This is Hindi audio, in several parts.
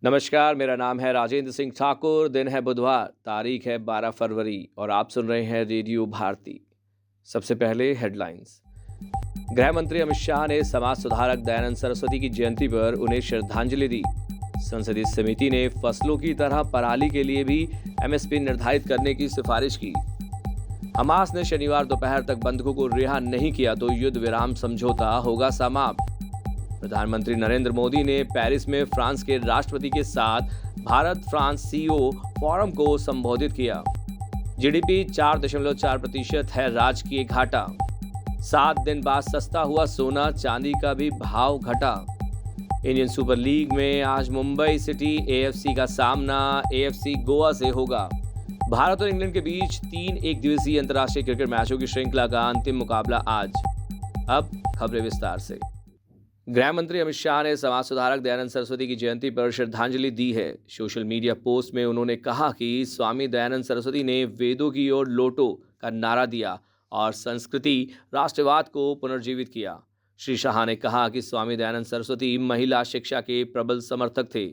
नमस्कार, मेरा नाम है राजेंद्र सिंह ठाकुर। दिन है बुधवार, तारीख है 12 फरवरी और आप सुन रहे हैं रेडियो भारती। सबसे पहले हेडलाइंस। गृह मंत्री अमित शाह ने समाज सुधारक दयानंद सरस्वती की जयंती पर उन्हें श्रद्धांजलि दी। संसदीय समिति ने फसलों की तरह पराली के लिए भी एमएसपी निर्धारित करने की सिफारिश की। हमास ने शनिवार दोपहर तक बंधकों को रिहा नहीं किया तो युद्ध विराम समझौता होगा समाप्त। प्रधानमंत्री नरेंद्र मोदी ने पेरिस में फ्रांस के राष्ट्रपति के साथ भारत फ्रांस सीईओ फोरम को संबोधित किया। जीडीपी 4.4% है राजकीय घाटा। 7 दिन बाद सस्ता हुआ सोना, चांदी का भी भाव घटा। इंडियन सुपर लीग में आज मुंबई सिटी एएफसी का सामना एएफसी गोवा से होगा। भारत और इंग्लैंड के बीच 3 एकदिवसीय अंतर्राष्ट्रीय क्रिकेट मैचों की श्रृंखला का अंतिम मुकाबला आज। अब खबरें विस्तार से। गृह मंत्री अमित शाह ने समाज सुधारक दयानंद सरस्वती की जयंती पर श्रद्धांजलि दी है। सोशल मीडिया पोस्ट में उन्होंने कहा कि स्वामी दयानंद सरस्वती ने वेदों की ओर लौटो का नारा दिया और संस्कृति राष्ट्रवाद को पुनर्जीवित किया। श्री शाह ने कहा कि स्वामी दयानंद सरस्वती महिला शिक्षा के प्रबल समर्थक थे।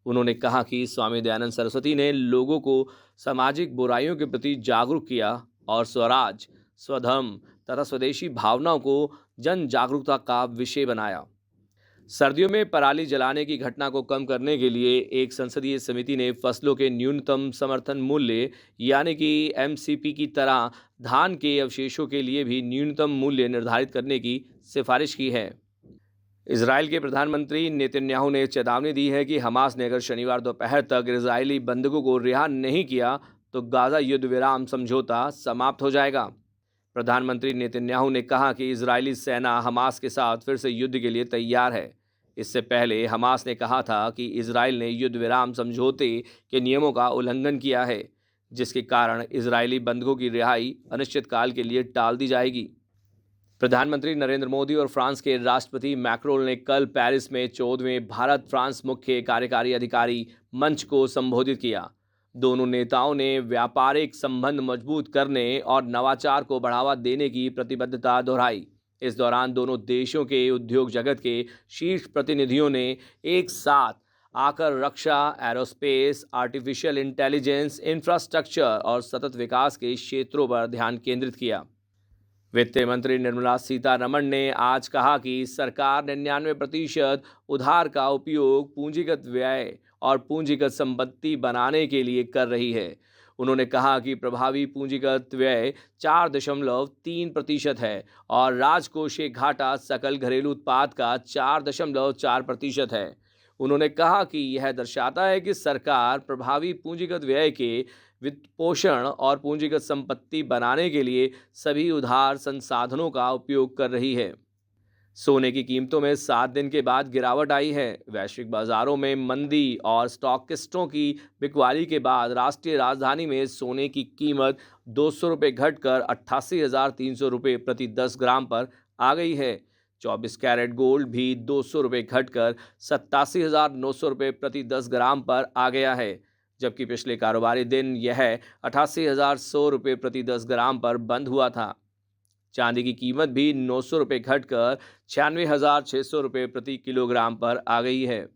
उन्होंने कहा कि स्वामी दयानंद सरस्वती ने लोगों को सामाजिक बुराइयों के प्रति जागरूक किया और स्वराज, स्वधर्म तथा स्वदेशी भावनाओं को जन जागरूकता का विषय बनाया। सर्दियों में पराली जलाने की घटना को कम करने के लिए एक संसदीय समिति ने फसलों के न्यूनतम समर्थन मूल्य यानी कि एमसीपी की तरह धान के अवशेषों के लिए भी न्यूनतम मूल्य निर्धारित करने की सिफारिश की है। इजराइल के प्रधानमंत्री नेतन्याहू ने चेतावनी दी है कि हमास ने अगर शनिवार दोपहर तक इजरायली बंधकों को रिहा नहीं किया तो गाजा युद्ध विराम समझौता समाप्त हो जाएगा। प्रधानमंत्री नेतन्याहू ने कहा कि इजरायली सेना हमास के साथ फिर से युद्ध के लिए तैयार है। इससे पहले हमास ने कहा था कि इजराइल ने युद्ध विराम समझौते के नियमों का उल्लंघन किया है, जिसके कारण इजरायली बंधकों की रिहाई अनिश्चितकाल के लिए टाल दी जाएगी। प्रधानमंत्री नरेंद्र मोदी और फ्रांस के राष्ट्रपति मैक्रोन ने कल पेरिस में 14वें भारत फ्रांस मुख्य कार्यकारी अधिकारी मंच को संबोधित किया। दोनों नेताओं ने व्यापारिक संबंध मजबूत करने और नवाचार को बढ़ावा देने की प्रतिबद्धता दोहराई। इस दौरान दोनों देशों के उद्योग जगत के शीर्ष प्रतिनिधियों ने एक साथ आकर रक्षा, एरोस्पेस, आर्टिफिशियल इंटेलिजेंस, इंफ्रास्ट्रक्चर और सतत विकास के क्षेत्रों पर ध्यान केंद्रित किया। वित्त मंत्री निर्मला सीतारमण ने आज कहा कि सरकार 99% उधार का उपयोग पूंजीगत व्यय और पूंजीगत संपत्ति बनाने के लिए कर रही है। उन्होंने कहा कि प्रभावी पूंजीगत व्यय 4.3% है और राजकोषीय घाटा सकल घरेलू उत्पाद का 4.4% है। उन्होंने कहा कि यह दर्शाता है कि सरकार प्रभावी पूंजीगत व्यय के वित्त पोषण और पूंजीगत संपत्ति बनाने के लिए सभी उधार संसाधनों का उपयोग कर रही है। सोने की कीमतों में 7 दिन के बाद गिरावट आई है। वैश्विक बाजारों में मंदी और स्टॉकिस्टों की बिकवाली के बाद राष्ट्रीय राजधानी में सोने की कीमत 200 रुपये घटकर 88,300 रुपये प्रति 10 ग्राम पर आ गई है। 24 कैरेट गोल्ड भी 200 रुपये घटकर 87,900 रुपये प्रति 10 ग्राम पर आ गया है, जबकि पिछले कारोबारी दिन यह 88,100 रुपये प्रति 10 ग्राम पर बंद हुआ था। चांदी की कीमत भी 900 रुपये घटकर 96,600 रुपये प्रति किलोग्राम पर आ गई है।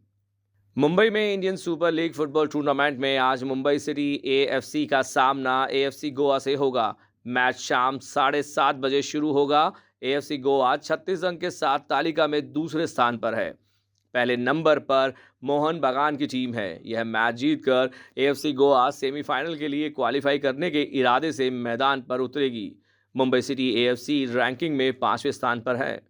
मुंबई में Indian super league football tournament में आज मुंबई सिटी एएफसी का सामना एएफसी गोवा से होगा। मैच शाम 7:30 बजे शुरू होगा। एएफसी गोवा 36 अंक के साथ तालिका में दूसरे स्थान पर है। पहले नंबर पर मोहन बागान की टीम है। यह मैच जीतकर एएफसी गोवा सेमीफाइनल के लिए क्वालिफाई करने के इरादे से मैदान पर उतरेगी। मुंबई सिटी एएफसी रैंकिंग में 5वें स्थान पर है।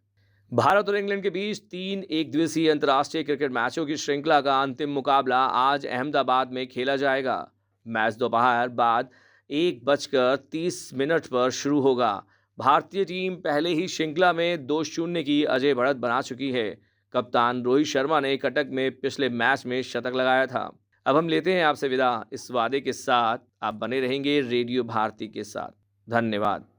भारत और इंग्लैंड के बीच 3 एकदिवसीय अंतर्राष्ट्रीय क्रिकेट मैचों की श्रृंखला का अंतिम मुकाबला आज अहमदाबाद में खेला जाएगा। मैच दोपहर बाद 1:30 पर शुरू होगा। भारतीय टीम पहले ही श्रृंखला में 2-0 की अजय बढ़त बना चुकी है। कप्तान रोहित शर्मा ने कटक में पिछले मैच में शतक लगाया था। अब हम लेते हैं आपसे विदा इस वादे के साथ आप बने रहेंगे रेडियो भारती के साथ। धन्यवाद।